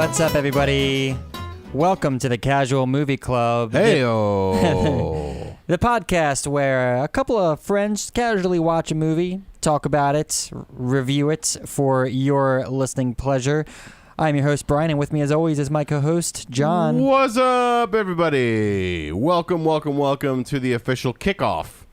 What's up, everybody? Welcome to the Casual Movie Club. Hey-o. The podcast where a couple of friends casually watch a movie, talk about it, review it for your listening pleasure. I'm your host, Brian, and with me, as always, is my co-host, John. What's up, everybody? Welcome to the official kickoff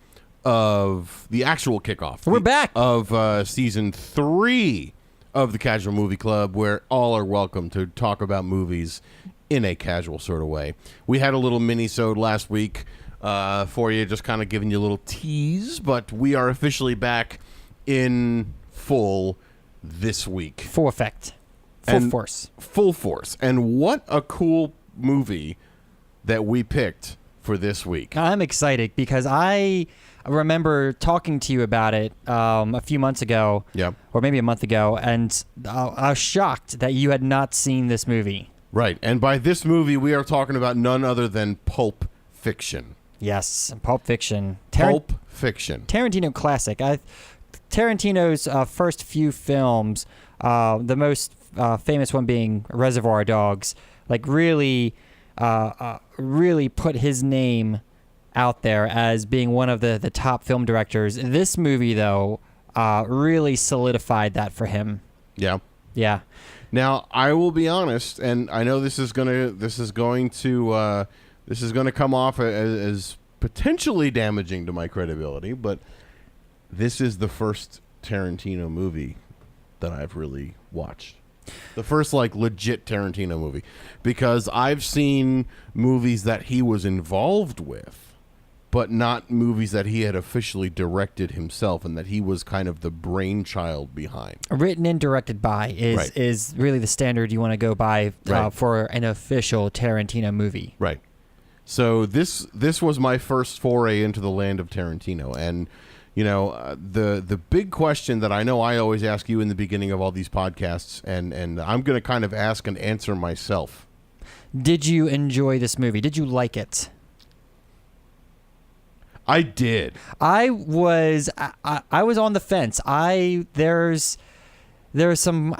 of the actual kickoff. We're back. Of season 3 of the Casual Movie Club, where all are welcome to talk about movies in a casual sort of way. We had a little mini-sode last week for you, just kind of giving you a little tease, but we are officially back in full this week. Full effect. Full force. Full force. And what a cool movie that we picked for this week. I'm excited because I remember talking to you about it a few months ago, or maybe a month ago, and I was shocked that you had not seen this movie. Right, and by this movie, we are talking about none other than Pulp Fiction. Yes, Pulp Fiction. Pulp Fiction. Tarantino classic. Tarantino's first few films, the most famous one being Reservoir Dogs, like really put his name out there as being one of the top film directors. This movie, though, really solidified that for him. Yeah. Yeah. Now, I will be honest, and I know this is going to come off as potentially damaging to my credibility, but this is the first Tarantino movie that I've really watched. The first, legit Tarantino movie. Because I've seen movies that he was involved with, but not movies that he had officially directed himself and that he was kind of the brainchild behind. Written and directed by is really the standard you want to go by for an official Tarantino movie. Right. So this was my first foray into the land of Tarantino. And, the big question that I know I always ask you in the beginning of all these podcasts, and I'm going to kind of ask and answer myself. Did you enjoy this movie? Did you like it? I did. I was on the fence. There's some.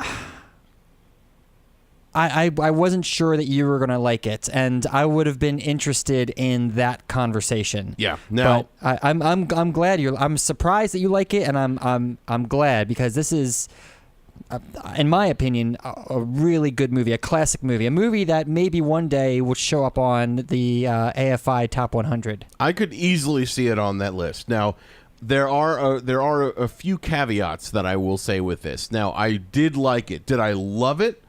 I wasn't sure that you were gonna like it, and I would have been interested in that conversation. Yeah. No. But I'm glad I'm surprised that you like it, and I'm glad because this is, in my opinion, a really good movie, a classic movie, a movie that maybe one day would show up on the AFI Top 100. I could easily see it on that list. Now, there are a few caveats that I will say with this. Now, I did like it. Did I love it?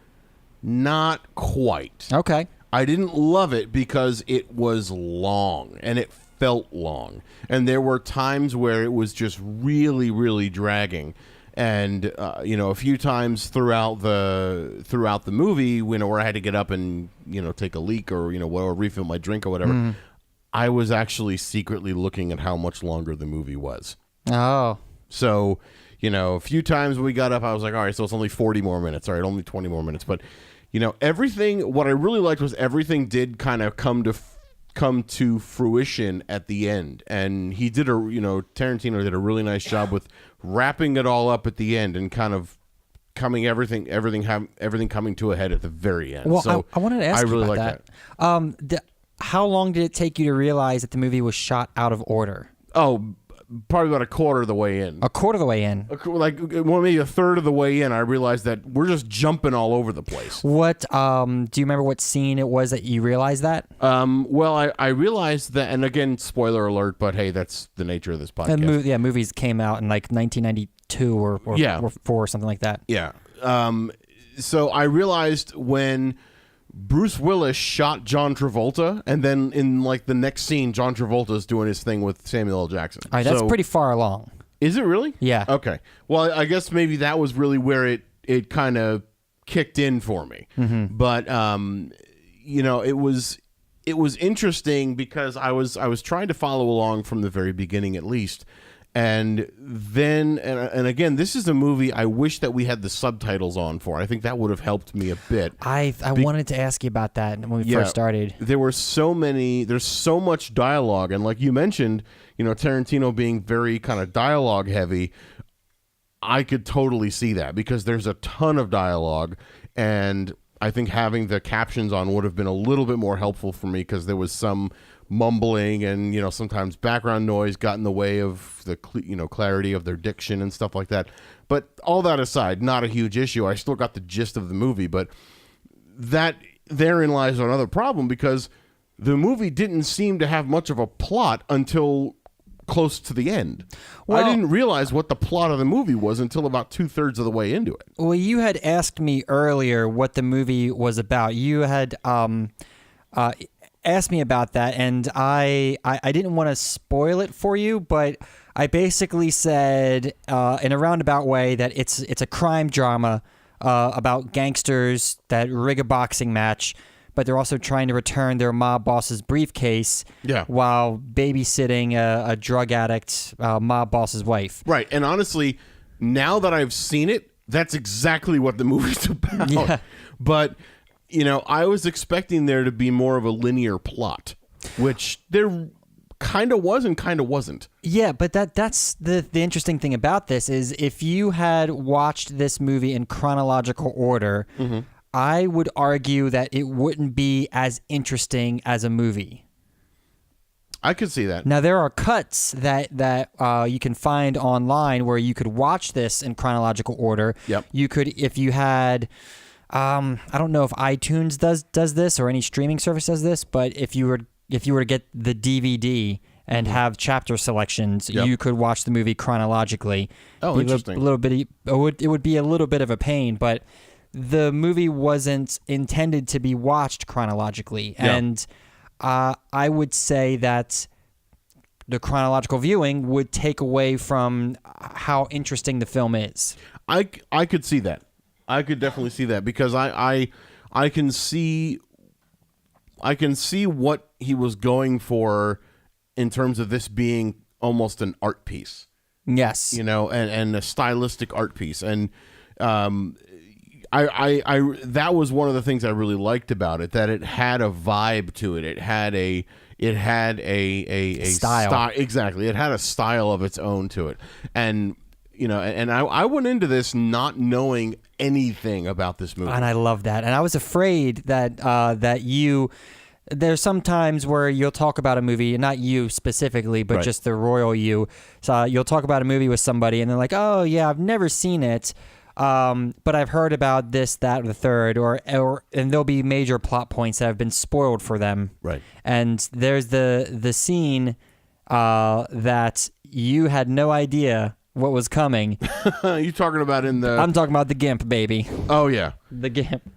Not quite. Okay. I didn't love it because it was long, and it felt long. And there were times where it was just really, really dragging. And a few times throughout the movie, where I had to get up and take a leak or or refill my drink or whatever, I was actually secretly looking at how much longer the movie was. Oh, so a few times we got up, I was like, all right, so it's only 40 more minutes. All right, only 20 more minutes. But everything. What I really liked was everything did kind of come to fruition at the end, and he did Tarantino did a really nice job with wrapping it all up at the end and kind of everything coming to a head at the very end. Well, so I wanted to ask you about that. How long did it take you to realize that the movie was shot out of order? Oh, probably about a quarter of the way in. A quarter of the way in? Maybe a third of the way in, I realized that we're just jumping all over the place. What, do you remember what scene it was that you realized that? Well, I realized that, and again, spoiler alert, but hey, that's the nature of this podcast. Movies came out in 1992 or 4 or something like that. Yeah. So I realized when Bruce Willis shot John Travolta, and then in the next scene, John Travolta is doing his thing with Samuel L. Jackson. All right, that's pretty far along. Is it really? Yeah. Okay. Well, I guess maybe that was really where it kind of kicked in for me. Mm-hmm. But it was interesting because I was trying to follow along from the very beginning, at least. And then, and again, this is a movie I wish that we had the subtitles on for. I think that would have helped me a bit. I wanted to ask you about that when we first started. There's so much dialogue. And like you mentioned, Tarantino being very kind of dialogue heavy, I could totally see that because there's a ton of dialogue. And I think having the captions on would have been a little bit more helpful for me, because there was some mumbling and, you know, sometimes background noise got in the way of the clarity of their diction and stuff like that. But all that aside, not a huge issue. I still got the gist of the movie, but that therein lies another problem, because the movie didn't seem to have much of a plot until close to the end. Well, I didn't realize what the plot of the movie was until about 2/3 of the way into it. Well, you had asked me earlier what the movie was about. You had asked me about that, and I didn't want to spoil it for you, but I basically said in a roundabout way that it's a crime drama about gangsters that rig a boxing match, but they're also trying to return their mob boss's briefcase while babysitting a drug addict mob boss's wife. Right, and honestly, now that I've seen it, that's exactly what the movie's about. Yeah. But, you know, I was expecting there to be more of a linear plot, which there kind of was and kind of wasn't. Yeah, but that's the interesting thing about this is if you had watched this movie in chronological order, I would argue that it wouldn't be as interesting as a movie. I could see that. Now, there are cuts that you can find online where you could watch this in chronological order. Yep. You could, if you had, I don't know if iTunes does this or any streaming service does this, but if you were to get the DVD and have chapter selections, you could watch the movie chronologically. Oh, interesting. It would be a little bit of a pain, but the movie wasn't intended to be watched chronologically. Yeah. And I would say that the chronological viewing would take away from how interesting the film is. I could see that. I could definitely see that, because I can see what he was going for in terms of this being almost an art piece. Yes. You know, and a stylistic art piece. And I that was one of the things I really liked about it, that it had a vibe to it. It had a style. Exactly. It had a style of its own to it. And you know, and I went into this not knowing anything about this movie. And I love that. And I was afraid that there's some times where you'll talk about a movie, not you specifically, but just the royal you. So you'll talk about a movie with somebody and they're like, oh yeah, I've never seen it. But I've heard about this, that, or the third, and there'll be major plot points that have been spoiled for them. Right. And there's the scene that you had no idea what was coming. You talking about in the... I'm talking about the Gimp, baby. Oh, yeah. The Gimp.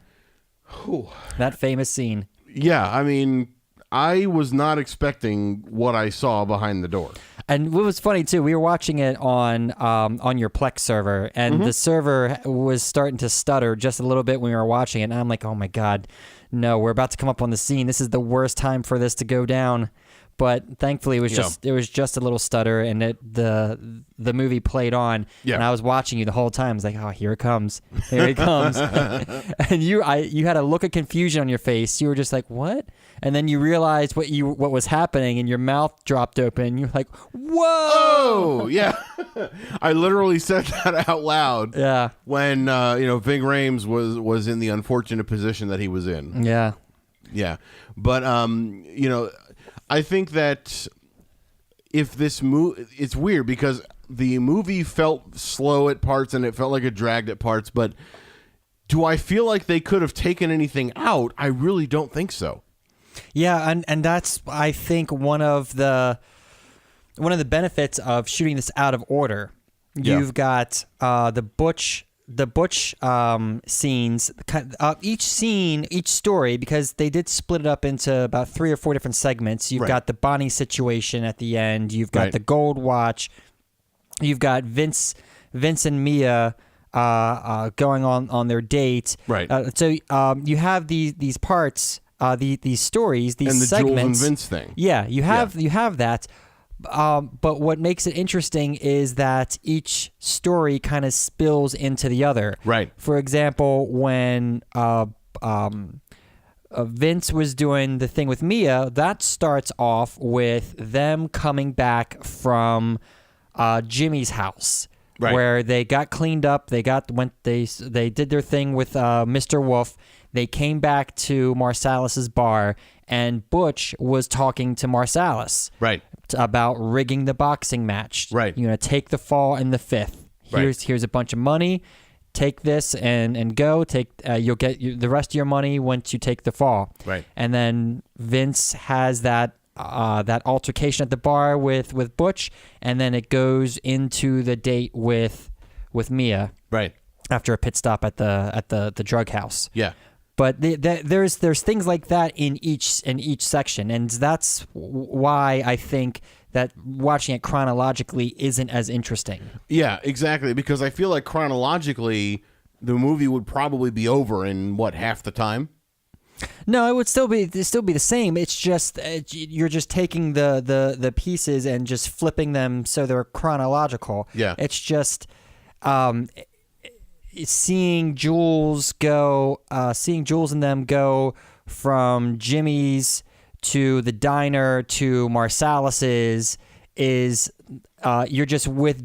Whew. That famous scene. Yeah, I mean, I was not expecting what I saw behind the door. And what was funny, too, we were watching it on your Plex server, and the server was starting to stutter just a little bit when we were watching it, and I'm like, oh, my God, no, we're about to come up on the scene. This is the worst time for this to go down. But thankfully, it was just a little stutter, and the movie played on. Yeah. And I was watching you the whole time. I was like, oh, here it comes, here it comes. And you had a look of confusion on your face. You were just like, what? And then you realized what was happening, and your mouth dropped open. You're like, whoa! Oh, yeah. I literally said that out loud. Yeah. When Ving Rhames was in the unfortunate position that he was in. Yeah. Yeah. But I think that if this it's weird because the movie felt slow at parts and it felt like it dragged at parts, but do I feel like they could have taken anything out? I really don't think so. Yeah, and that's, I think, one of the benefits of shooting this out of order. You've got the Butch scenes, each story, because they did split it up into about 3 or 4 different segments. You've got the Bonnie situation at the end. You've got the Gold Watch. You've got Vince and Mia going on their date. Right. So you have these parts, these stories, these and the segments. Jules and Vince thing. Yeah, you have that. But what makes it interesting is that each story kind of spills into the other. Right. For example, when Vince was doing the thing with Mia, that starts off with them coming back from Jimmy's house, where they got cleaned up. They did their thing with Mr. Wolf. they came back to Marsalis's bar, and Butch was talking to Marsalis Right. about rigging the boxing match. Right. You're going to take the fall in the 5th. Here's a bunch of money. Take this and go. You'll get the rest of your money once you take the fall. Right. And then Vince has that altercation at the bar with Butch, and then it goes into the date with Mia. Right. After a pit stop at the drug house. Yeah. But there's things like that in each section, and that's why I think that watching it chronologically isn't as interesting. Yeah, exactly. Because I feel like chronologically, the movie would probably be over in half the time. No, it would still be the same. It's just you're just taking the pieces and just flipping them so they're chronological. Yeah. It's just seeing Jules and them go from Jimmy's to the diner to Marsalis's is you're just with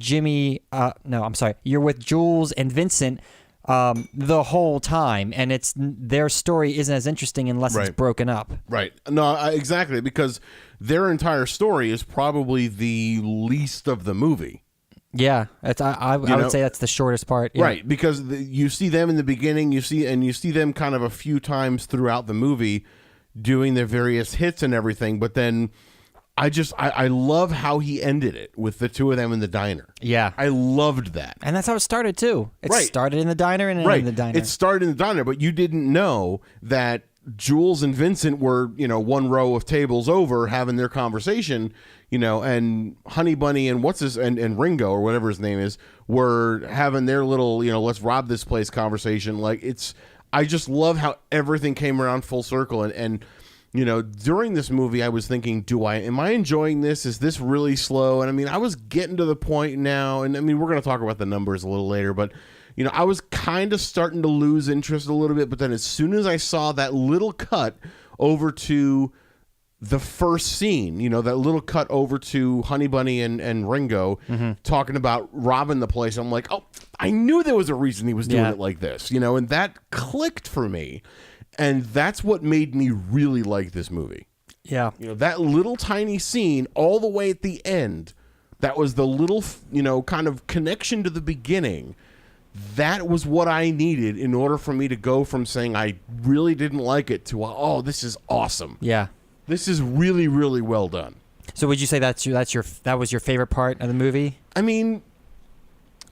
you're with Jules and Vincent the whole time, and their story isn't as interesting unless it's broken up. Right. No, exactly, because their entire story is probably the least of the movie. Yeah, I would say that's the shortest part. Yeah. Right, because you see them in the beginning, you see them kind of a few times throughout the movie doing their various hits and everything, but then I love how he ended it with the two of them in the diner. Yeah. I loved that. And that's how it started too. It started in the diner and ended in the diner. It started in the diner, but you didn't know that Jules and Vincent were, one row of tables over having their conversation, and Honey Bunny and and Ringo or whatever his name is were having their little, let's rob this place conversation. I just love how everything came around full circle. And during this movie, I was thinking, am I enjoying this? Is this really slow? And I mean, I was getting to the point now, and I mean, we're going to talk about the numbers a little later, but I was kind of starting to lose interest a little bit, but then as soon as I saw that little cut over to the first scene, that little cut over to Honey Bunny and Ringo talking about robbing the place, I'm like, oh, I knew there was a reason he was doing it like this, and that clicked for me. And that's what made me really like this movie. Yeah. That little tiny scene all the way at the end, that was the little, kind of connection to the beginning. That was what I needed in order for me to go from saying I really didn't like it to, oh, this is awesome. Yeah. This is really, really well done. So would you say that was your favorite part of the movie? I mean,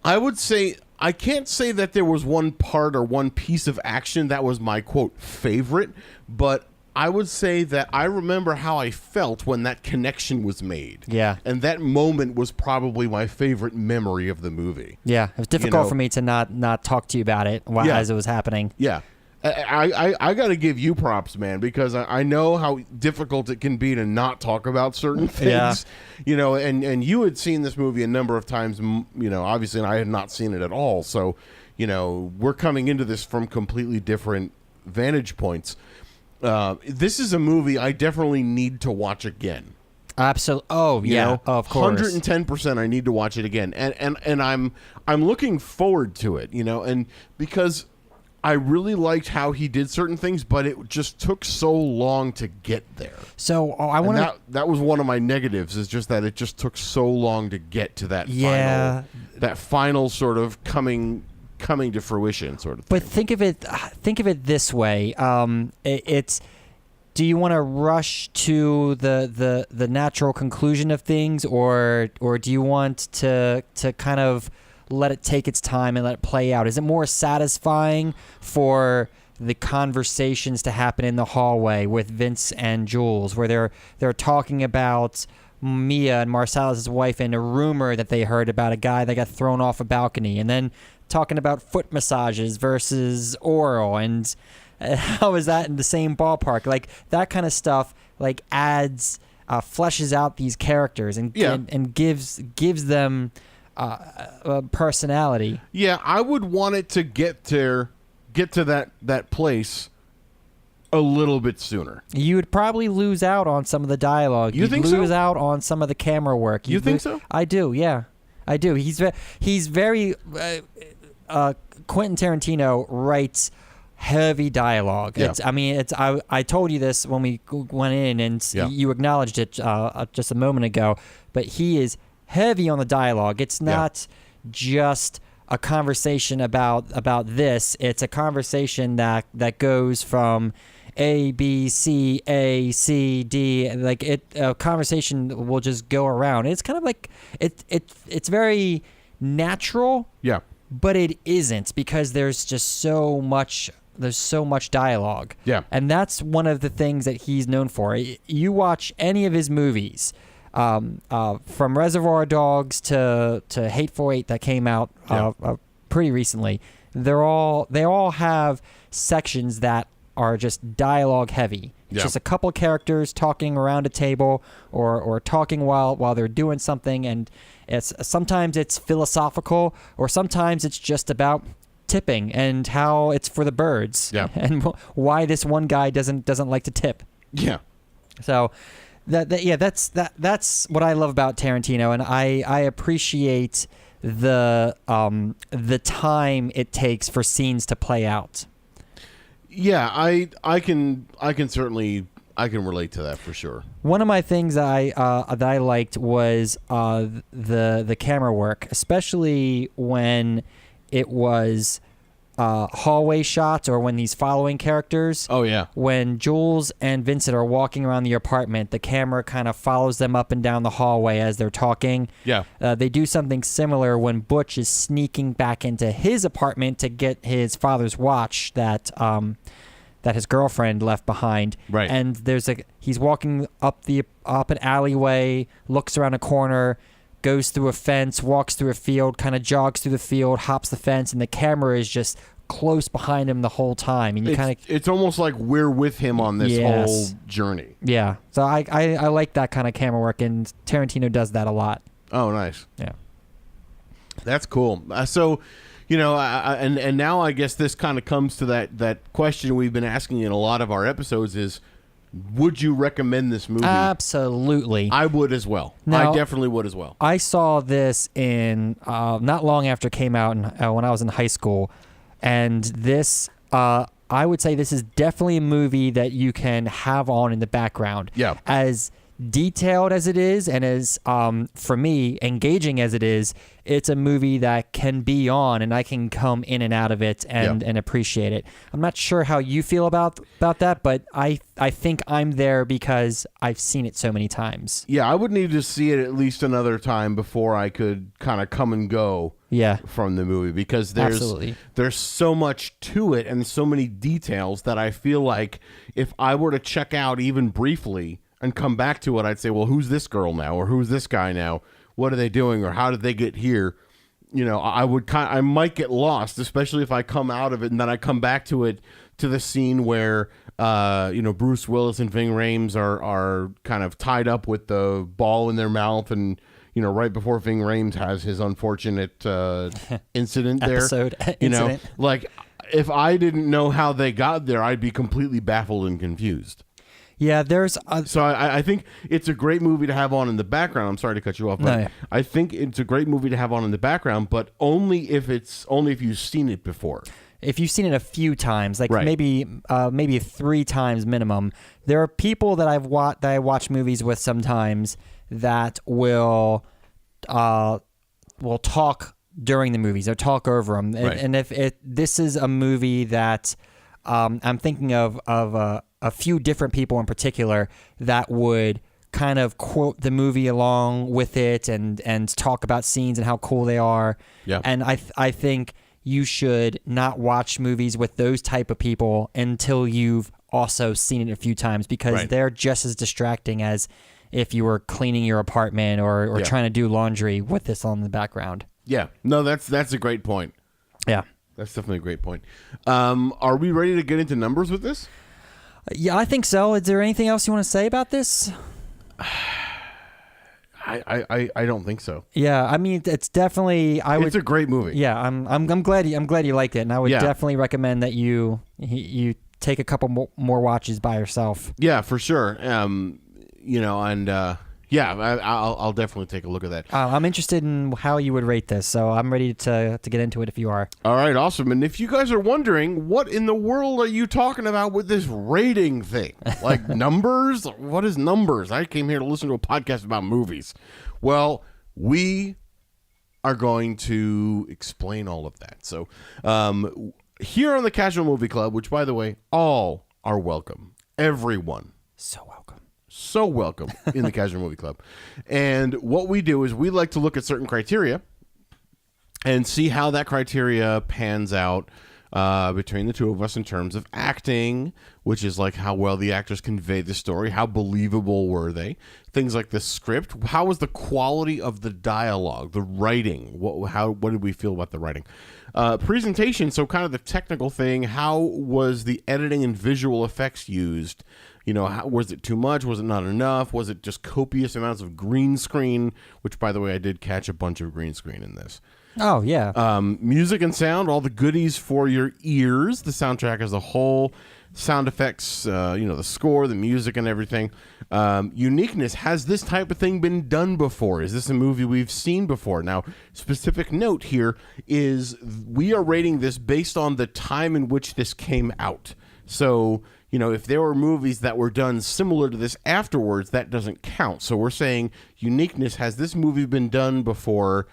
I would say, I can't say that there was one part or one piece of action that was my, quote, favorite, but I would say that I remember how I felt when that connection was made. Yeah. And that moment was probably my favorite memory of the movie. Yeah. It was difficult for me to not talk to you about it as it was happening. Yeah. I got to give you props, man, because I know how difficult it can be to not talk about certain things. Yeah. And you had seen this movie a number of times, obviously, and I had not seen it at all. So, we're coming into this from completely different vantage points. This is a movie I definitely need to watch again. Absolutely. Oh, yeah. Of course. 110% I need to watch it again. And I'm looking forward to it, and because I really liked how he did certain things, but it just took so long to get there. So I want to. That was one of my negatives. Is just that it just took so long to get to that. Final sort of coming to fruition sort of thing. But think of it this way. It's. Do you want to rush to the natural conclusion of things, or do you want to kind of let it take its time and let it play out? Is it more satisfying for the conversations to happen in the hallway with Vince and Jules, where they're talking about Mia and Marsalis' wife and a rumor that they heard about a guy that got thrown off a balcony, and then talking about foot massages versus oral, and how is that in the same ballpark? Like that kind of stuff adds fleshes out these characters and gives them personality. Yeah, I would want it to get to that place a little bit sooner. You would probably lose out on some of the dialogue. You think so? You'd lose out on some of the camera work. You think so? I do. Yeah, I do. He's very Quentin Tarantino writes heavy dialogue. Yeah. I told you this when we went in, and you acknowledged it just a moment ago. But he is heavy on the dialogue. It's not just a conversation about this. It's a conversation that goes from A, B, C, A, C, D. Like a conversation will just go around. It's kind of like it's very natural. Yeah. But it isn't, because there's just so much dialogue. Yeah. And that's one of the things that he's known for. You watch any of his movies, from Reservoir Dogs to Hateful Eight that came out pretty recently. They all have sections that are just dialogue heavy. It's just a couple of characters talking around a table or talking while they're doing something, and sometimes it's philosophical, or sometimes it's just about tipping and how it's for the birds, and why this one guy doesn't like to tip. Yeah. So that's what I love about Tarantino, and I appreciate the time it takes for scenes to play out. Yeah, I can certainly relate to that for sure. One of my things that I liked was the camera work, especially when it was hallway shots, or when he's following characters. Oh yeah. When Jules and Vincent are walking around the apartment, the camera kind of follows them up and down the hallway as they're talking. Yeah. They do something similar when Butch is sneaking back into his apartment to get his father's watch that his girlfriend left behind. Right. And he's walking up an alleyway, looks around a corner, goes through a fence, walks through a field, kind of jogs through the field, hops the fence, and the camera is just close behind him the whole time. And it's almost like we're with him on this whole journey. Yeah. So I like that kind of camera work, and Tarantino does that a lot. Oh, nice. Yeah. That's cool. So, and now I guess this kind of comes to that question we've been asking in a lot of our episodes is, would you recommend this movie? Absolutely. I would as well. Now, I definitely would as well. I saw this in not long after it came out when I was in high school. And this, I would say this is definitely a movie that you can have on in the background. Yeah. As detailed as it is, and as, for me, engaging as it is, it's a movie that can be on, and I can come in and out of it and appreciate it. I'm not sure how you feel about that, but I think I'm there because I've seen it so many times. Yeah, I would need to see it at least another time before I could kind of come and go from the movie, because there's so much to it and so many details that I feel like if I were to check out even briefly and come back to it, I'd say, well, who's this girl now? Or who's this guy now? What are they doing? Or how did they get here? I might get lost, especially if I come out of it and then I come back to it, to the scene where, Bruce Willis and Ving Rhames are kind of tied up with the ball in their mouth, and, right before Ving Rhames has his unfortunate incident there. Incident. Like, if I didn't know how they got there, I'd be completely baffled and confused. Yeah, there's... So I think it's a great movie to have on in the background. I'm sorry to cut you off, but I think it's a great movie to have on in the background, but only if you've seen it before. If you've seen it a few times, like maybe 3 times minimum. There are people that I watch movies with sometimes that will talk during the movies or talk over them. And if this is a movie that I'm thinking of a few different people in particular that would kind of quote the movie along with it and talk about scenes and how cool they are. Yeah. And I think you should not watch movies with those type of people until you've also seen it a few times, because they're just as distracting as if you were cleaning your apartment or trying to do laundry with this on in the background. Yeah. No, that's a great point. Yeah. That's definitely a great point. Are we ready to get into numbers with this? Yeah, I think so. Is there anything else you want to say about this? I don't think so. Yeah, I mean, it's definitely. It's a great movie. Yeah, I'm glad you liked it, and I would definitely recommend that you take a couple more watches by yourself. Yeah, for sure. Yeah, I'll definitely take a look at that. I'm interested in how you would rate this, so I'm ready to get into it if you are. All right, awesome. And if you guys are wondering, what in the world are you talking about with this rating thing? Like numbers? What is numbers? I came here to listen to a podcast about movies. Well, we are going to explain all of that. So here on the Casual Movie Club, which, by the way, all are welcome. Everyone. So welcome in the Casual Movie Club. And what we do is we like to look at certain criteria and see how that criteria pans out between the two of us in terms of acting, which is like how well the actors conveyed the story, how believable were they, things like the script, how was the quality of the dialogue, the writing, what did we feel about the writing, presentation, so kind of the technical thing, how was the editing and visual effects used. You know, was it too much? Was it not enough? Was it just copious amounts of green screen? Which, by the way, I did catch a bunch of green screen in this. Oh, yeah. Music and sound, all the goodies for your ears. The soundtrack as a whole. Sound effects, the score, the music and everything. Uniqueness. Has this type of thing been done before? Is this a movie we've seen before? Now, specific note here is we are rating this based on the time in which this came out. So, you know, if there were movies that were done similar to this afterwards, that doesn't count. So we're saying uniqueness. Has this movie been done before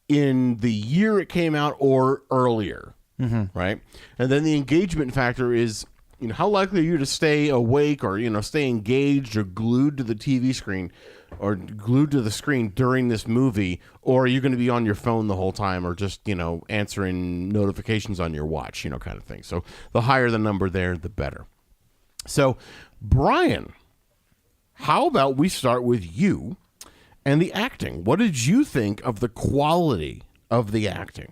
in the year it came out or earlier? Mm-hmm. Right? And then the engagement factor is, you know, how likely are you to stay awake or, you know, stay engaged or glued to the TV screen or glued to the screen during this movie? Or are you going to be on your phone the whole time or just, you know, answering notifications on your watch, you know, kind of thing. So the higher the number there, the better. So, Brian, how about we start with you and the acting? What did you think of the quality of the acting?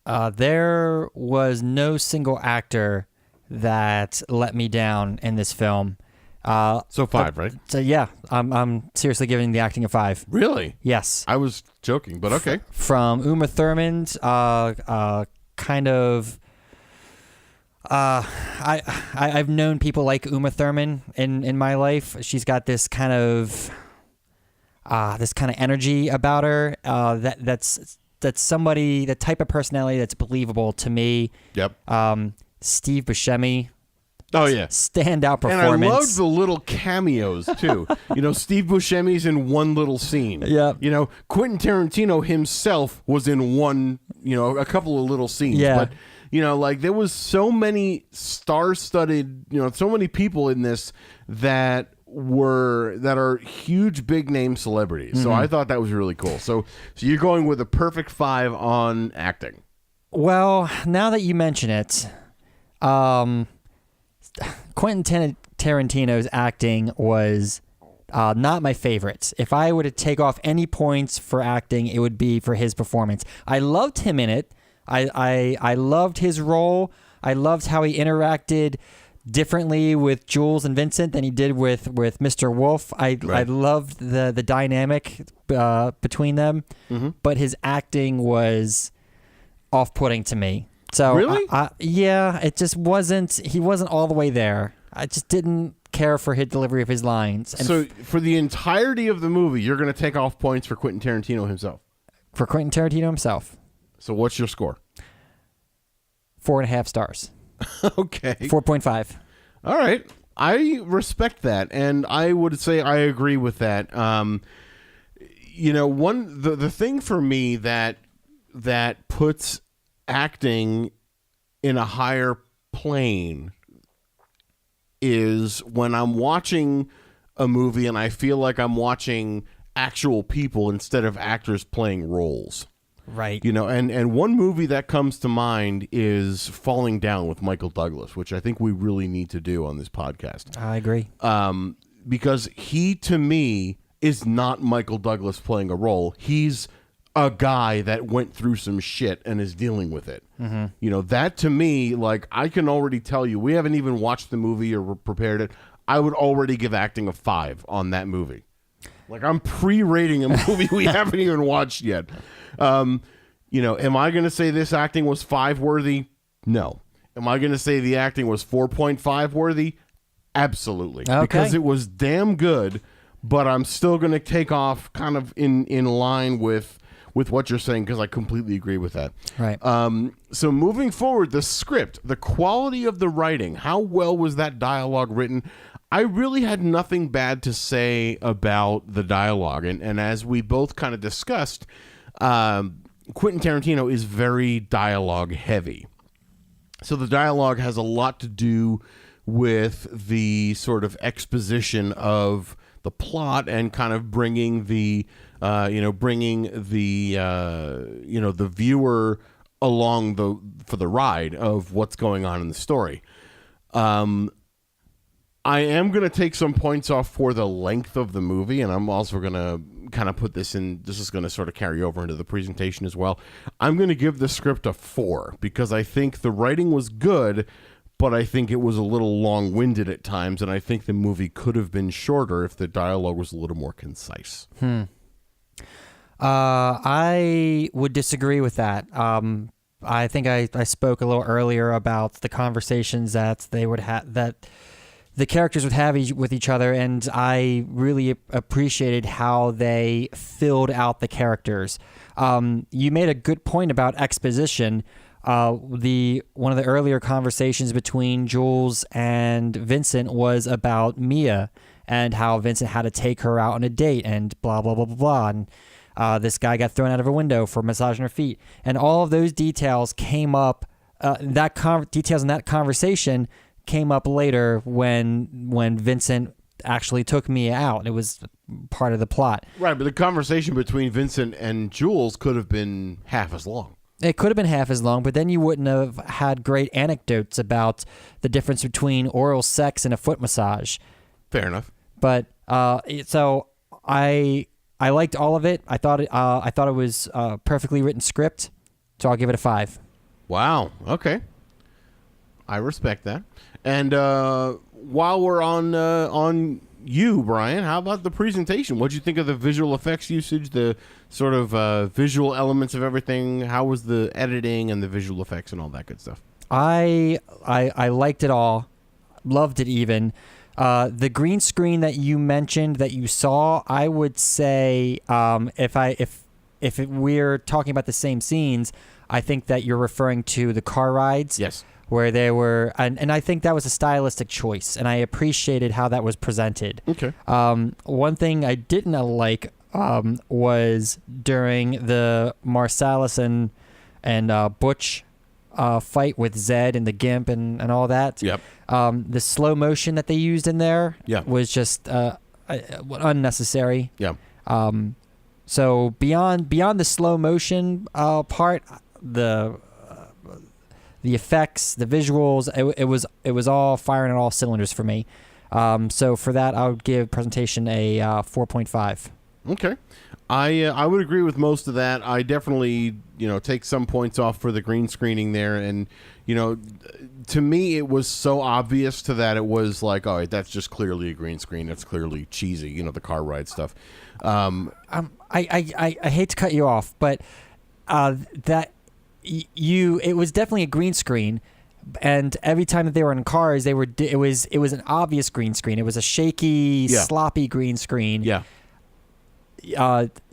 There was no single actor that let me down in this film. So 5, right? So yeah, I'm seriously giving the acting a 5. Really? Yes. I was joking, but okay. From Uma Thurman's kind of. I've known people like Uma Thurman in my life. She's got this kind of energy about her that's somebody, the type of personality that's believable to me. Yep. Steve Buscemi. Oh yeah, standout performance. And I loved the little cameos too. You know, Steve Buscemi's in one little scene. Yeah. You know, Quentin Tarantino himself was in one. You know, a couple of little scenes. Yeah. But you know, like there was so many star-studded. You know, so many people in this that are huge, big name celebrities. Mm-hmm. So I thought that was really cool. So you're going with a perfect 5 on acting. Well, now that you mention it, Quentin Tarantino's acting was not my favorite. If I were to take off any points for acting, it would be for his performance. I loved him in it. I loved his role. I loved how he interacted differently with Jules and Vincent than he did with Mr. Wolf. I loved the dynamic between them, mm-hmm. but his acting was off-putting to me. So really? Yeah, it just wasn't. He wasn't all the way there. I just didn't care for his delivery of his lines. And so for the entirety of the movie, you're going to take off points for Quentin Tarantino himself. For Quentin Tarantino himself. So what's your score? 4.5 stars. Okay. 4.5. All right. I respect that, and I would say I agree with that. You know, the thing for me that puts acting in a higher plane is when I'm watching a movie and I feel like I'm watching actual people instead of actors playing roles. Right. You know, and one movie that comes to mind is Falling Down with Michael Douglas, which I think we really need to do on this podcast. I agree. Because he, to me, is not Michael Douglas playing a role. He's a guy that went through some shit and is dealing with it. Mm-hmm. You know, that to me, like, I can already tell you, we haven't even watched the movie or prepared it. I would already give acting a 5 on that movie. Like, I'm pre-rating a movie we haven't even watched yet. You know, am I going to say this acting was 5 worthy? No. Am I going to say the acting was 4.5 worthy? Absolutely. Okay. Because it was damn good, but I'm still going to take off kind of in line with what you're saying, because I completely agree with that. Right. So moving forward, the script, the quality of the writing, how well was that dialogue written? I really had nothing bad to say about the dialogue. And as we both kind of discussed, Quentin Tarantino is very dialogue heavy. So the dialogue has a lot to do with the sort of exposition of the plot and kind of bringing the the viewer along for the ride of what's going on in the story. I am going to take some points off for the length of the movie, and I'm also going to kind of put this in. This is going to sort of carry over into the presentation as well. I'm going to give the script a 4 because I think the writing was good, but I think it was a little long-winded at times, and I think the movie could have been shorter if the dialogue was a little more concise. I would disagree with that. I think I spoke a little earlier about the conversations that they would have, that the characters would have with each other, and I really appreciated how they filled out the characters. You made a good point about exposition. One of the earlier conversations between Jules and Vincent was about Mia and how Vincent had to take her out on a date and blah, blah, blah, blah, blah. And this guy got thrown out of a window for massaging her feet. And all of those details came up, details in that conversation came up later when Vincent actually took Mia out. It was part of the plot. Right, but the conversation between Vincent and Jules could have been half as long. It could have been half as long, but then you wouldn't have had great anecdotes about the difference between oral sex and a foot massage. Fair enough. But so I liked all of it. I thought it was a perfectly written script, so I'll give it a 5. Wow. Okay. I respect that. And while we're on you, Brian, how about the presentation? What did you think of the visual effects usage, the sort of visual elements of everything? How was the editing and the visual effects and all that good stuff? I liked it all. Loved it even. The green screen that you mentioned that you saw, I would say if we're talking about the same scenes, I think that you're referring to the car rides. Yes. Where they were, and I think that was a stylistic choice, and I appreciated how that was presented. Okay. One thing I didn't like was during the Marsalis and Butch fight with Zed and the Gimp and all that. Yep. The slow motion that they used in there was just unnecessary. Yeah. So beyond the slow motion part, the effects, the visuals, it was all firing on all cylinders for me. So for that, I would give presentation a 4.5. Okay. I would agree with most of that. I definitely, take some points off for the green screening there. And, to me, it was so obvious to that it was like, all right, that's just clearly a green screen. That's clearly cheesy, the car ride stuff. I hate to cut you off, but it was definitely a green screen, and every time that they were in cars, it was an obvious green screen. It was a shaky, sloppy green screen. Yeah.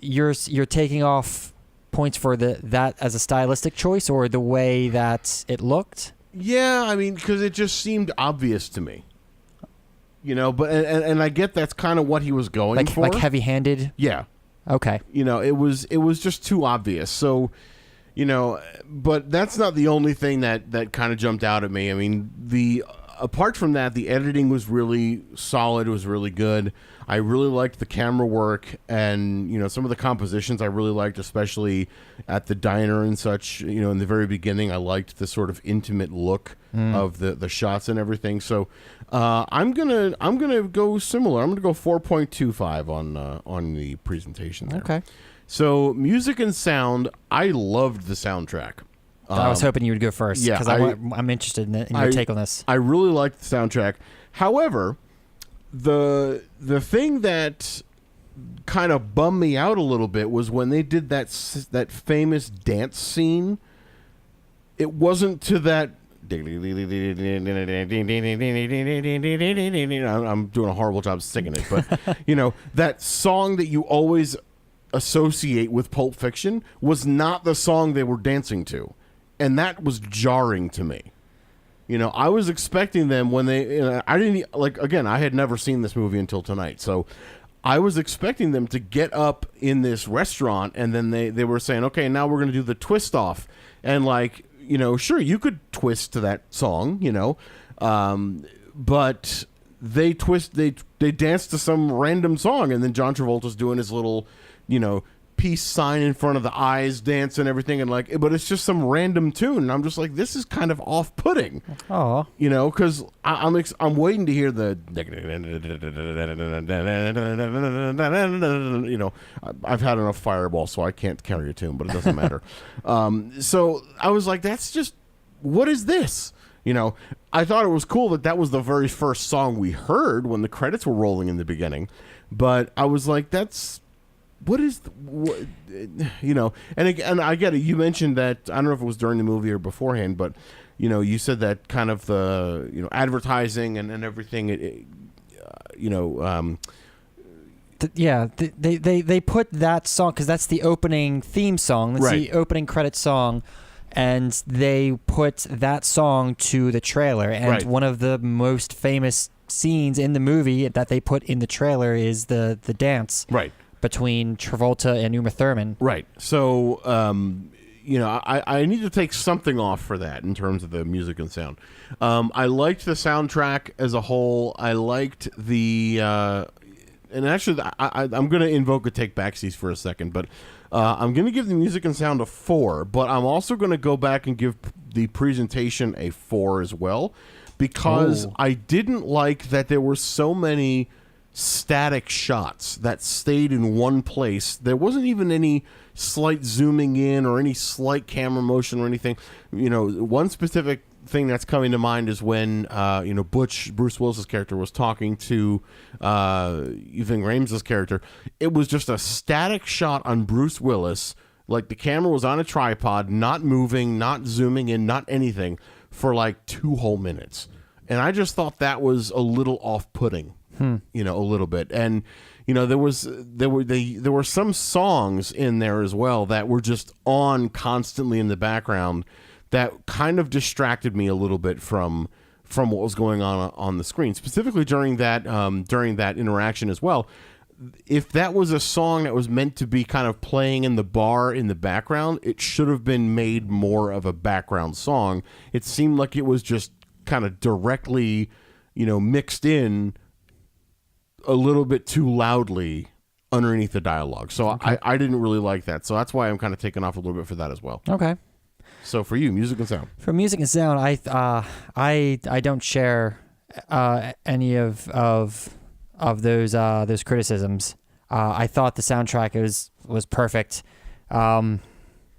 You're taking off points for that as a stylistic choice or the way that it looked? Yeah, I mean, because it just seemed obvious to me. But and I get that's kind of what he was going for. Like heavy-handed? Yeah. Okay. It was just too obvious. So, but that's not the only thing that kind of jumped out at me. I mean, apart from that, the editing was really solid. It was really good. I really liked the camera work, and some of the compositions I really liked, especially at the diner and such. In the very beginning, I liked the sort of intimate look of the shots and everything. So I'm gonna go similar. I'm gonna go 4.25 on the presentation there. Okay. So music and sound, I loved the soundtrack. I was hoping you would go first because I'm interested in your take on this. I really liked the soundtrack. However, the thing that kind of bummed me out a little bit was when they did that famous dance scene. It wasn't to that I'm doing a horrible job singing it, but that song that you always associate with Pulp Fiction was not the song they were dancing to, and that was jarring to me. I was expecting them when they I didn't again, I had never seen this movie until tonight, so I was expecting them to get up in this restaurant, and then they were saying, okay, now we're going to do the twist off, and sure, you could twist to that song, but they dance to some random song, and then John Travolta's doing his little, peace sign in front of the eyes dance and everything, and but it's just some random tune, and I'm just like, this is kind of off-putting. Oh, because I'm waiting to hear the I've had enough Fireball, so I can't carry a tune, but it doesn't matter. So I was like, that's just, what is this? I thought it was cool that was the very first song we heard when the credits were rolling in the beginning, but I was like, that's, what is, and I get it. You mentioned that, I don't know if it was during the movie or beforehand, but you said that kind of the advertising and everything. They put that song because that's the opening theme song. That's right. The opening credit song, and they put that song to the trailer. And right. One of the most famous scenes in the movie that they put in the trailer is the dance. Right. Between Travolta and Uma Thurman. Right. So, I need to take something off for that in terms of the music and sound. I liked the soundtrack as a whole. I liked the... and actually, I'm going to invoke a take backsies for a second, but I'm going to give the music and sound a 4, but I'm also going to go back and give the presentation a 4 as well, because I didn't like that there were so many static shots that stayed in one place. There wasn't even any slight zooming in or any slight camera motion or anything. One specific thing that's coming to mind is when Butch, Bruce Willis's character, was talking to Ving Rhames' character. It was just a static shot on Bruce Willis, like the camera was on a tripod, not moving, not zooming in, not anything, for 2 whole minutes. And I just thought that was a little off-putting. A little bit. And there were some songs in there as well that were just on constantly in the background that kind of distracted me a little bit from what was going on the screen, specifically during that interaction as well. If that was a song that was meant to be kind of playing in the bar in the background, it should have been made more of a background song. It seemed like it was just kind of directly mixed in a little bit too loudly underneath the dialogue. So okay. I didn't really like that. So that's why I'm kind of taking off a little bit for that as well. Okay. So for you, music and sound. For music and sound, I don't share any of those criticisms. I thought the soundtrack was perfect. I'm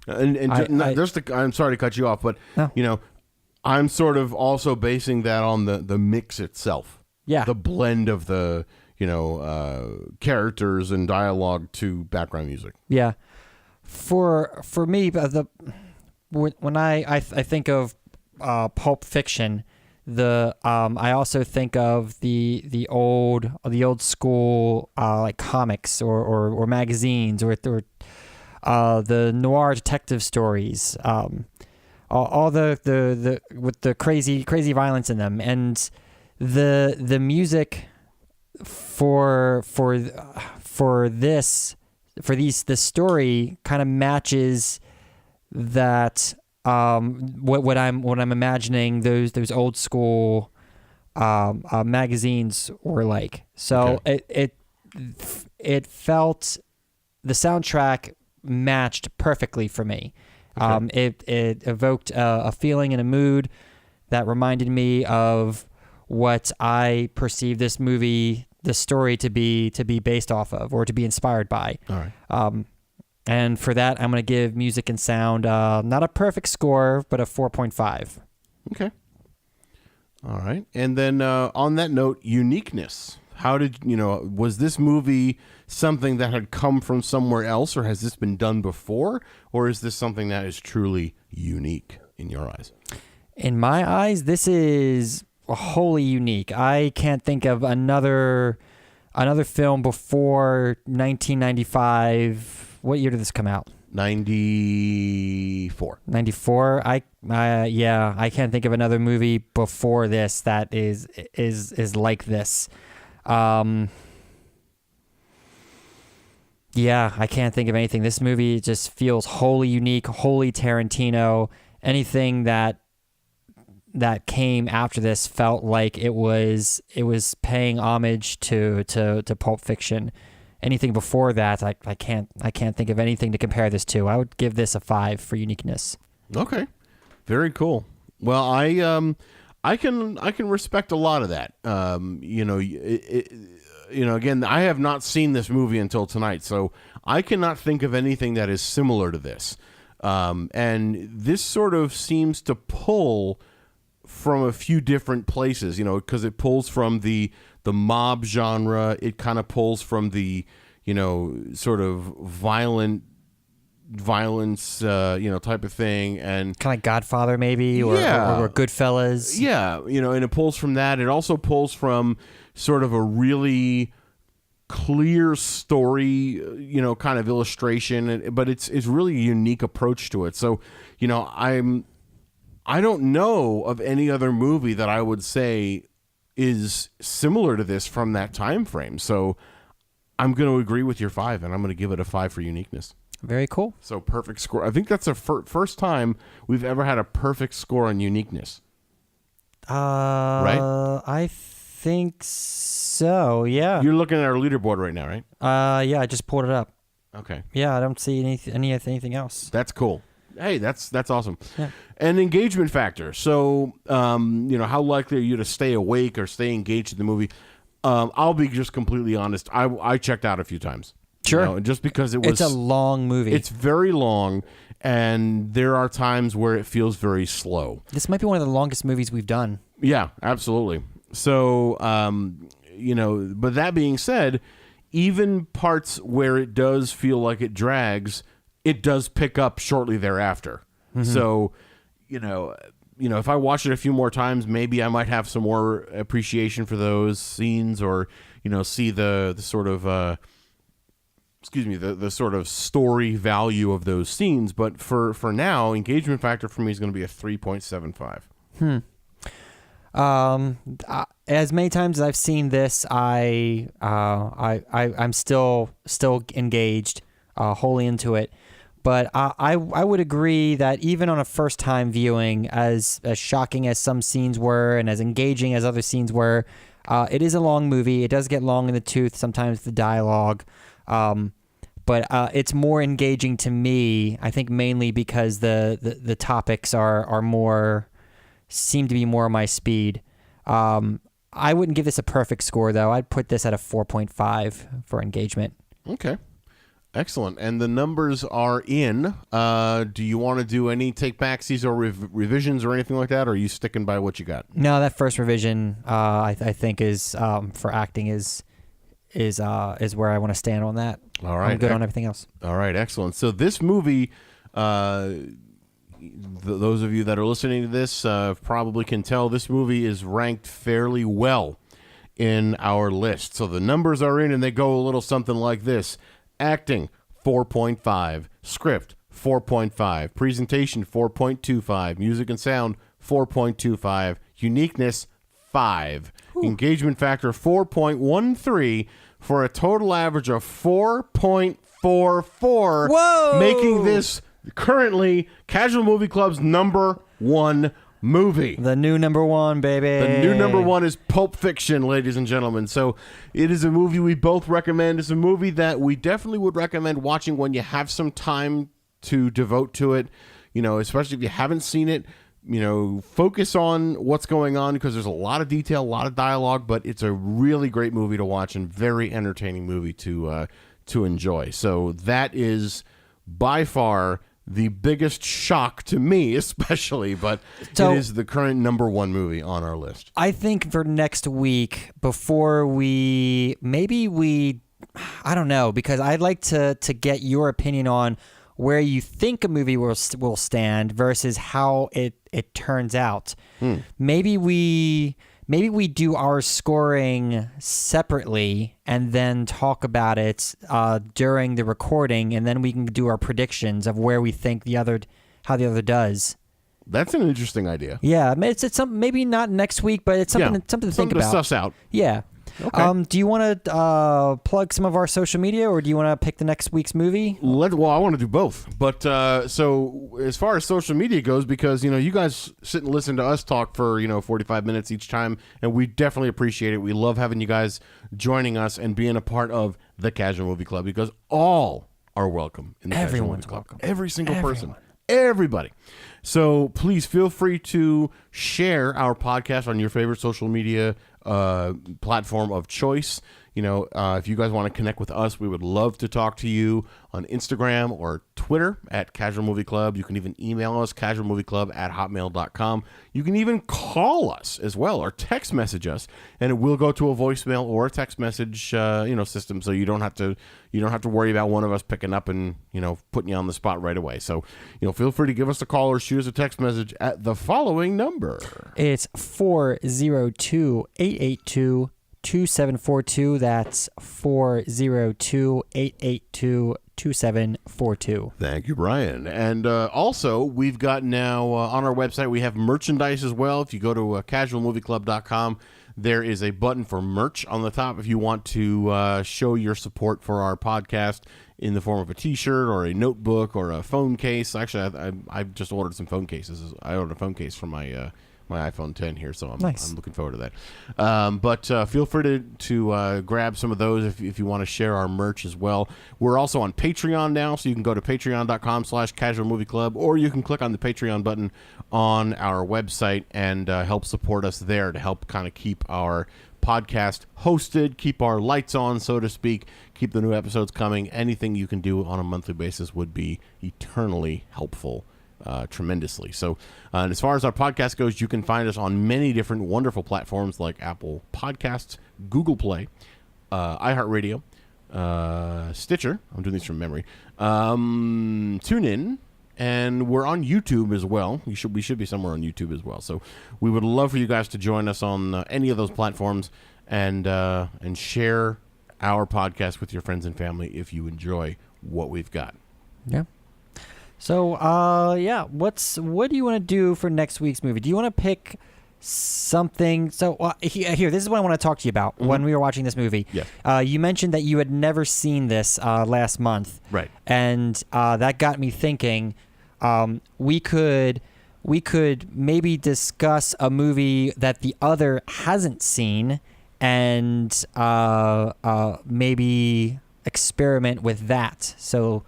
sorry to cut you off, but no. I'm sort of also basing that on the mix itself. Yeah. The blend of the characters and dialogue to background music. Yeah, for me, when I think of Pulp Fiction, I also think of the old school like comics or magazines or the noir detective stories, all the with the crazy violence in them, and the music for this story kind of matches that what I'm imagining those old school magazines were like. So okay. it felt, the soundtrack matched perfectly for me. Okay. It evoked a feeling and a mood that reminded me of what I perceive this movie, the story to be based off of, or to be inspired by. All right. And for that, I'm going to give music and sound not a perfect score, but a 4.5. Okay. All right. And then on that note, uniqueness. How did, was this movie something that had come from somewhere else, or has this been done before, or is this something that is truly unique in your eyes? In my eyes, this is wholly unique. I can't think of another film before 1995. What year did this come out? 94. 94. I can't think of another movie before this that is like this. Yeah, I can't think of anything. This movie just feels wholly unique, wholly Tarantino. Anything that came after this felt like it was paying homage to Pulp Fiction. Anything before that, I can't think of anything to compare this to. I would give this a 5 for uniqueness. Okay, very cool. Well, I can respect a lot of that. Again, I have not seen this movie until tonight, so I cannot think of anything that is similar to this. And this sort of seems to pull from a few different places, because it pulls from the mob genre. It kind of pulls from the, sort of violence, type of thing, and kind of like Godfather maybe, or Goodfellas. Yeah, and it pulls from that. It also pulls from sort of a really clear story, kind of illustration, but it's really a unique approach to it. So, I don't know of any other movie that I would say is similar to this from that time frame. So I'm going to agree with your 5, and I'm going to give it a 5 for uniqueness. Very cool. So perfect score. I think that's the first time we've ever had a perfect score on uniqueness. Right? I think so, yeah. You're looking at our leaderboard right now, right? Yeah, I just pulled it up. Okay. Yeah, I don't see anything else. That's cool. Hey, that's awesome. Yeah. And engagement factor. So, how likely are you to stay awake or stay engaged in the movie? I'll be just completely honest. I checked out a few times. Sure. Just because it's a long movie. It's very long, and there are times where it feels very slow. This might be one of the longest movies we've done. Yeah, absolutely. So, but that being said, even parts where it does feel like it drags, it does pick up shortly thereafter. Mm-hmm. So, if I watch it a few more times, maybe I might have some more appreciation for those scenes, or, see the sort of, the sort of story value of those scenes. But for now, engagement factor for me is going to be a 3.75. As many times as I've seen this, I'm still engaged, wholly into it. But I would agree that even on a first time viewing, as shocking as some scenes were and as engaging as other scenes were, it is a long movie. It does get long in the tooth sometimes, the dialogue. But it's more engaging to me, I think, mainly because the topics are more, seem to be more my speed. I wouldn't give this a perfect score, though. I'd put this at a 4.5 for engagement. Okay. Excellent. And the numbers are in. Do you want to do any take-backsies or revisions or anything like that, or are you sticking by what you got? No, that first revision, I think, is for acting is where I want to stand on that. All right. I'm good on everything else. All right. Excellent. So this movie, those of you that are listening to this probably can tell this movie is ranked fairly well in our list. So the numbers are in, and they go a little something like this. Acting, 4.5. Script, 4.5. Presentation, 4.25. Music and sound, 4.25. Uniqueness, 5. Ooh. Engagement factor, 4.13, for a total average of 4.44. Whoa! Making this currently Casual Movie Club's number 1 movie. The new number 1, baby. The new number 1 is Pulp Fiction, ladies and gentlemen. So it is a movie we both recommend. It's a movie that we definitely would recommend watching when you have some time to devote to it, especially if you haven't seen it. Focus on what's going on, because there's a lot of detail, a lot of dialogue, but it's a really great movie to watch and very entertaining movie to enjoy. So that is by far the biggest shock to me, especially, but it is the current number 1 movie on our list. I think for next week, before I don't know, because I'd like to get your opinion on where you think a movie will stand versus how it turns out. Maybe we do our scoring separately and then talk about it during the recording, and then we can do our predictions of where we think how the other does. That's an interesting idea. Yeah, it's something, maybe not next week, but it's something to think about. Something to suss out. Yeah. Okay. Do you want to plug some of our social media, or do you want to pick the next week's movie? Well, I want to do both. But so as far as social media goes, because you guys sit and listen to us talk for 45 minutes each time, and we definitely appreciate it. We love having you guys joining us and being a part of the Casual Movie Club, because all are welcome in the Casual Movie Club. Every single person. Everybody. So please feel free to share our podcast on your favorite social media platform of choice. If you guys want to connect with us, we would love to talk to you on Instagram or Twitter at Casual Movie Club. You can even email us, casualmovieclub@hotmail.com. You can even call us as well, or text message us, and it will go to a voicemail or a text message system, so you don't have to worry about one of us picking up and putting you on the spot right away. So feel free to give us a call or shoot us a text message at the following number. It's 402-882-2742. That's 402-882-2742. Thank you, Brian. And also, we've got now on our website, we have merchandise as well. If you go to casualmovieclub.com, there is a button for merch on the top if you want to show your support for our podcast in the form of a T-shirt or a notebook or a phone case. Actually, I've just ordered some phone cases. I ordered a phone case for my iPhone 10 here, so I'm looking forward to that. But feel free to grab some of those if you want to share our merch as well. We're also on Patreon now, so you can go to patreon.com/casualmovieclub, or you can click on the Patreon button on our website and help support us there to help kind of keep our podcast hosted, keep our lights on, so to speak, keep the new episodes coming. Anything you can do on a monthly basis would be eternally helpful. Tremendously. So, and as far as our podcast goes, you can find us on many different wonderful platforms like Apple Podcasts, Google Play, iHeartRadio, Stitcher. I'm doing these from memory. TuneIn, and we're on YouTube as well. We should be somewhere on YouTube as well. So, we would love for you guys to join us on any of those platforms and share our podcast with your friends and family if you enjoy what we've got. Yeah. So, what do you want to do for next week's movie? Do you want to pick something? So, here, this is what I want to talk to you about when we were watching this movie. Yeah. You mentioned that you had never seen this last month. Right. And that got me thinking, we could maybe discuss a movie that the other hasn't seen and maybe experiment with that. So,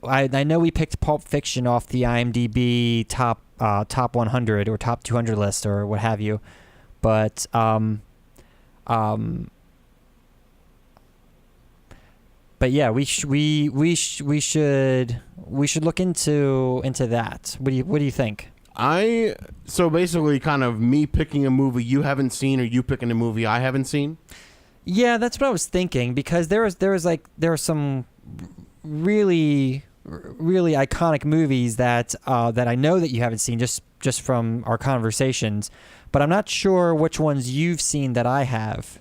I know we picked Pulp Fiction off the IMDb top 100 or top 200 list or what have you, but yeah, we should look into that. What do you think? So basically, kind of me picking a movie you haven't seen, or you picking a movie I haven't seen. Yeah, that's what I was thinking, because there are some really iconic movies that I know that you haven't seen just from our conversations, but I'm not sure which ones you've seen that I have.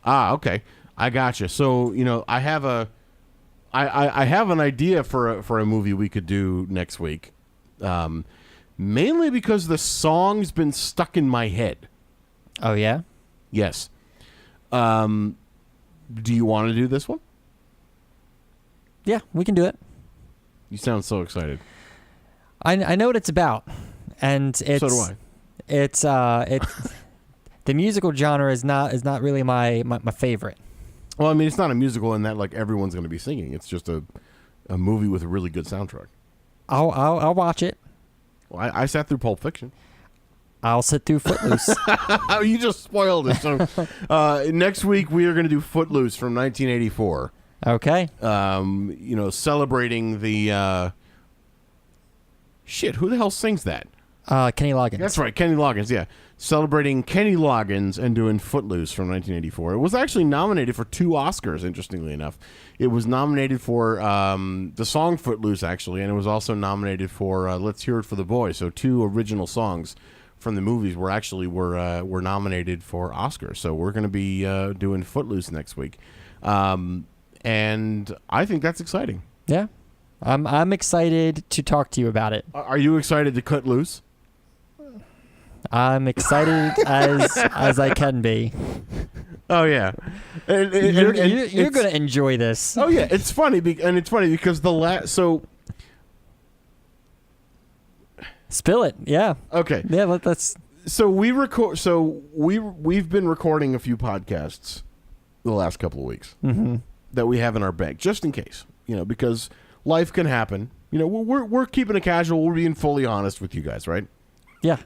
Okay, I gotcha. So I have I have an idea for a movie we could do next week, mainly because the song's been stuck in my head. Oh yeah? Yes. Do you want to do this one? Yeah, we can do it. You sound so excited. I know what it's about, and it's so do I. It's the musical genre is not really my favorite. Well, I mean, it's not a musical in that like everyone's going to be singing. It's just a movie with a really good soundtrack. I'll watch it. Well, I sat through Pulp Fiction. I'll sit through Footloose. You just spoiled it. So next week we are going to do Footloose from 1984. Okay. Celebrating the shit. Who the hell sings that? Kenny Loggins. That's right, Kenny Loggins. Yeah, celebrating Kenny Loggins and doing Footloose from 1984. It was actually nominated for 2 Oscars, interestingly enough. It was nominated for the song Footloose, actually, and it was also nominated for Let's Hear It for the Boy. So 2 original songs from the movies were nominated for Oscars. So we're going to be doing Footloose next week. And I think that's exciting. Yeah. I'm excited to talk to you about it. Are you excited to cut loose? I'm excited as I can be. Oh yeah, You're going to enjoy this. Oh yeah, it's funny because so spill it. Yeah. Okay. Yeah. Let's. So we've been recording a few podcasts the last couple of weeks that we have in our bank just in case, because life can happen. We're keeping it casual. We're being fully honest with you guys, right? Yeah.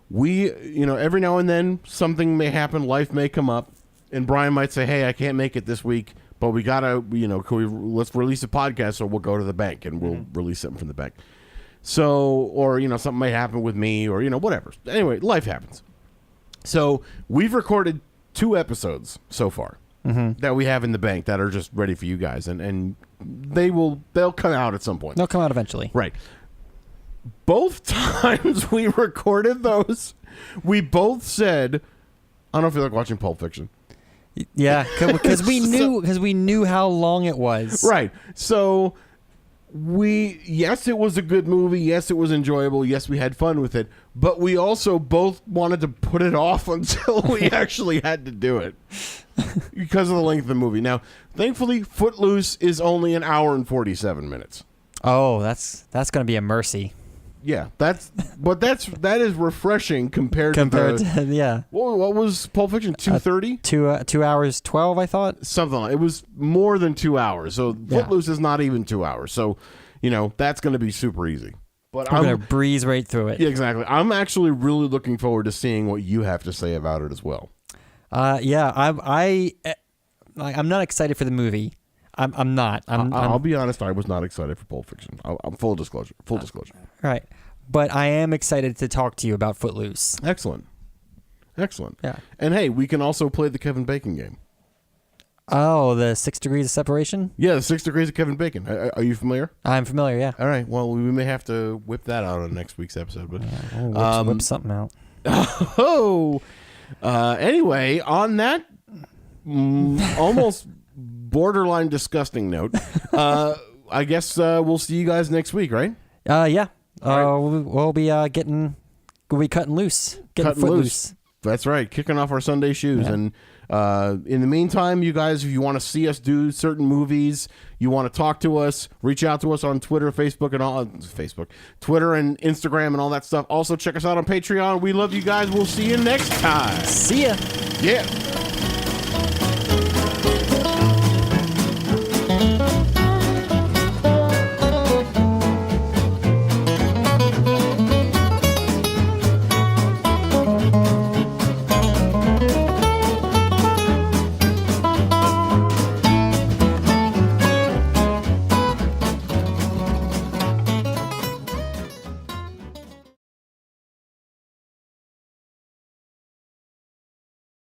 We every now and then something may happen, life may come up, and Brian might say, "Hey, I can't make it this week, but we gotta, let's release a podcast, so we'll go to the bank and we'll release something from the bank." So, or something might happen with me, or whatever. Anyway, life happens. So we've recorded 2 episodes so far that we have in the bank that are just ready for you guys, and they'll come out at some point. They'll come out eventually, right? Both times we recorded those, we both said, "I don't feel like watching Pulp Fiction." Yeah, because we knew how long it was. Right. So yes, it was a good movie. Yes, it was enjoyable. Yes, we had fun with it. But we also both wanted to put it off until we actually had to do it because of the length of the movie. Now, thankfully, Footloose is only an hour and 47 minutes. Oh, that's going to be a mercy. Yeah, that is refreshing compared to yeah. What was Pulp Fiction? 2:30? 2 hours 12, I thought. Something like it was more than 2 hours. So Footloose is not even 2 hours. So that's going to be super easy. But I'm going to breeze right through it. Yeah, exactly. I'm actually really looking forward to seeing what you have to say about it as well. Yeah, I'm not excited for the movie. I'm not. I'll be honest. I was not excited for Pulp Fiction. I'm full disclosure. Right, but I am excited to talk to you about Footloose. Excellent. Yeah. And hey, we can also play the Kevin Bacon game. Oh, the 6 degrees of separation. Yeah, the 6 degrees of Kevin Bacon. Are you familiar? I'm familiar. Yeah. All right. Well, we may have to whip that out on next week's episode. But we'll whip something out. Anyway, on that almost borderline disgusting note, I guess we'll see you guys next week, right? Yeah. Right. We'll be cutting loose, getting loose. That's right, kicking off our Sunday shoes. Yeah. And in the meantime, you guys, if you want to see us do certain movies, you want to talk to us, reach out to us on Twitter, Twitter and Instagram and all that stuff. Also, check us out on Patreon. We love you guys. We'll see you next time. See ya. Yeah.